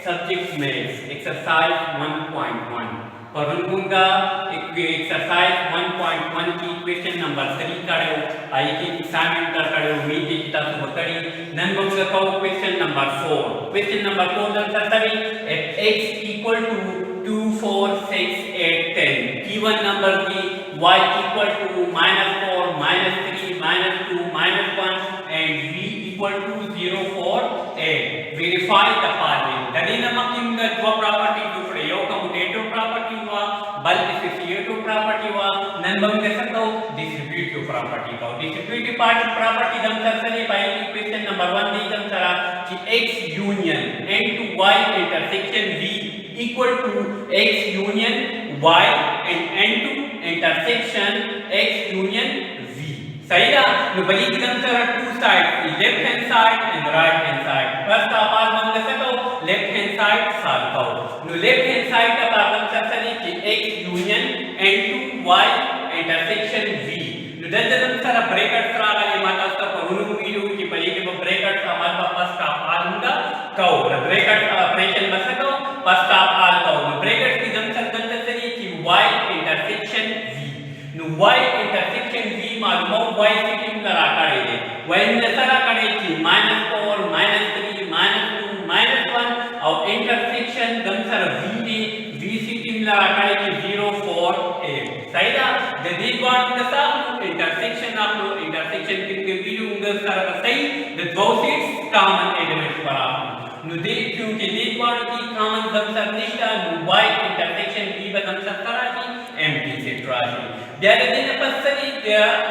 subject maths, exercise 1.1. पढ़ूंगा exercise 1.1 की question number 3 करो आई के असाइनमेंट करो मी के किताब से बकड़ी नन बंगा को क्वेश्चन नंबर 4 दल सरी एट x equal to 2 4 6 8 10 given number की y equal to -4 -3 -2 -1 and v equal to 0 4 8 verify the following दलील मकिम दो प्रॉपर्टी जो प्रयोग कम्यूटेटिव प्रॉपर्टी हुआ बल एसोसिएटिव प्रॉपर्टी हुआ नन बम के सकतो डिस्ट्रीब्यूटिव प्रॉपर्टी का डिस्ट्रीब्यूटिव प्रॉपर्टी दम सरसरी पहली क्वेश्चन नंबर 1 दी दम सरा कि x union n to y intersection v equal to x union y and n to intersection x union v सही ना नो बली की दम सरा two side left hand side and right hand side first आप आल बम के सकतो लेफ्ट हैंड साइड सॉल्व करो नो लेफ्ट हैंड साइड का प्रॉब्लम सरसरी कि x union n to y intersection v नो दम सरा ब्रैकेट सरा ये माता का परुनु वीडियो की पली के ब्रैकेट हमारे पास का आलूंगा कहो ब्रैकेट ऑपरेशन बस कहो फर्स्ट आप आल कहो ब्रैकेट की दम सर सरसरी कि y इंटरसेक्शन v नो y इंटरसेक्शन v मालूम y से किम करा करे दे y ने सरा करे कि -4 -3 -2 -1 और इंटरसेक्शन दम सर v ने v से किम लगा करे कि 0 4 8 सही ना जदी बात का साथ इंटरसेक्शन आप लोग इंटरसेक्शन के वीडियो उंगर सर सही द दो सिट्स कॉमन एलिमेंट्स पर आप नु देख क्योंकि देख बात की कॉमन दम सर निष्ठा नु y इंटरसेक्शन v बदम सर करा की एम्प्टी सेट राशि यार दिन पसली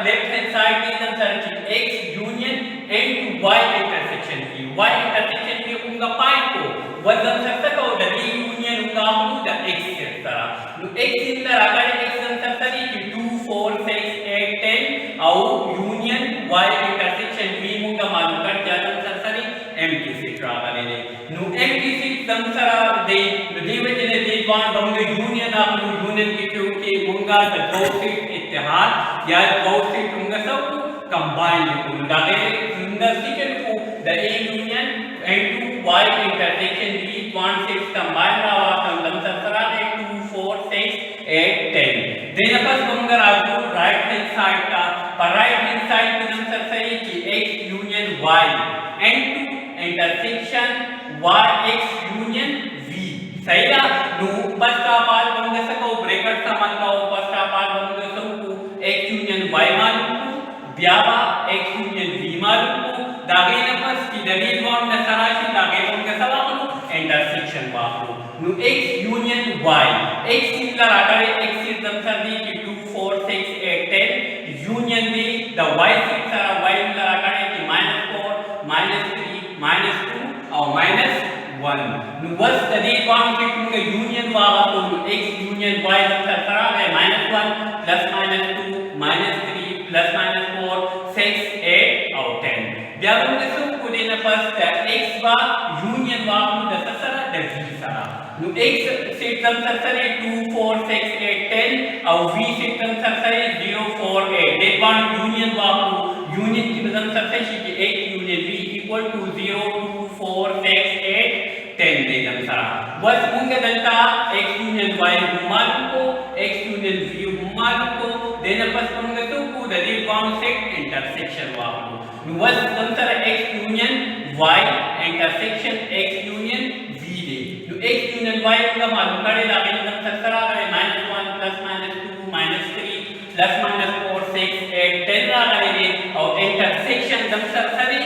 लेफ्ट हैंड साइड की दम सर की x union n to y intersection की y इंटरसेक्शन की उनका पॉइंट को वदम सर तक और द यूनियन उनका हम द x सेट करा नु x इन द अगर x दम सर सरी की 2 4 6 8 10 और यूनियन y इंटरसेक्शन v मुंगा मालूम कर क्या दम सर सरी एम्प्टी सेट रहा ले नु एम्प्टी सेट दम सर दे दी वजह दे वन बंग यूनियन आप यूनियन की क्योंकि मुंगा द दो सेट इत्तेहाद या दो सेट मुंगा सब कंबाइन को दागे सुंदर सीक्वेंस को the a union n to y intersection v one set combine रहा दम सर सरा 2 4 6 8 10 देन बस बंगर आजू राइट हैंड साइड का पर राइट हैंड साइड में दम सर सही कि x union y n to intersection y x union v सही ना नु बस का पाल बंग सको ब्रैकेट समान का बस का पाल बंग सको x यूनियन y मालूम को ब्यावा x यूनियन v मालूम को दागे न बस की दलील वन न सराशी दागे बंग सवा को इंटरसेक्शन बापू नु x union y x similar आकर x इज दम सर दी कि 2 4 6 8 10 union the the y similar y similar आकर कि -4 -3 -2 और -1 नु बस दलील वन के तुमके यूनियन वाला तो x यूनियन y दम सर करा है -1 +-2 -3 +-4 6 8 और 10 ब्यावन के सब को देना फर्स्ट x बा यूनियन वा द ससरा द v सरा नु x से दम सर सरे 2 4 6 8 10 और v से दम सर सरे 0 4 8 देख वन यूनियन वा यूनियन की दम सर सरे कि x union v equal to 0 2 4 6 8 10 दे दम सरा बस उनके दलता x यूनियन y मालूम को x यूनियन v मालूम को देना बस उनके तो को द वन सेट इंटरसेक्शन वा बस दम sir x union y intersection x union v दे नु x यूनियन y का मालूम करे लागे दम सर सरा करे -1 +-2 -3 +-4 6 8 10 लागे दे और इंटरसेक्शन दम sir sorry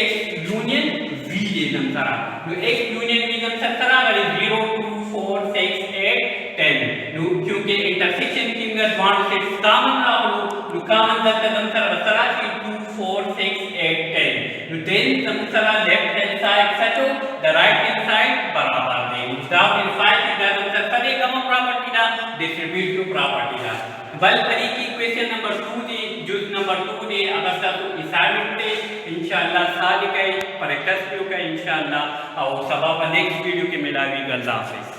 x union v दे दम सरा नु x यूनियन v दम सर सरा करे 0 2 4 6 8 10 नु क्योंकि इंटरसेक्शन की अंदर वन सेट कॉमन ना हो नु कॉमन दम सर सरा की 2 4 6 8 10 नु देन दम सरा लेफ्ट हैंड साइड सचो द राइट हैंड साइड बराबर दे उसका वेरीफाई की दम सर सरे कम प्रॉपर्टी दा डिस्ट्रीब्यूटिव प्रॉपर्टी दा बल तरीके क्वेश्चन नंबर 2 दे जुज नंबर 2 दे अगर सब असाइनमेंट दे इंशाल्लाह साल के प्रैक्टिस के इंशाल्लाह और सबब नेक्स्ट वीडियो के मिलावी अल्लाह हाफिज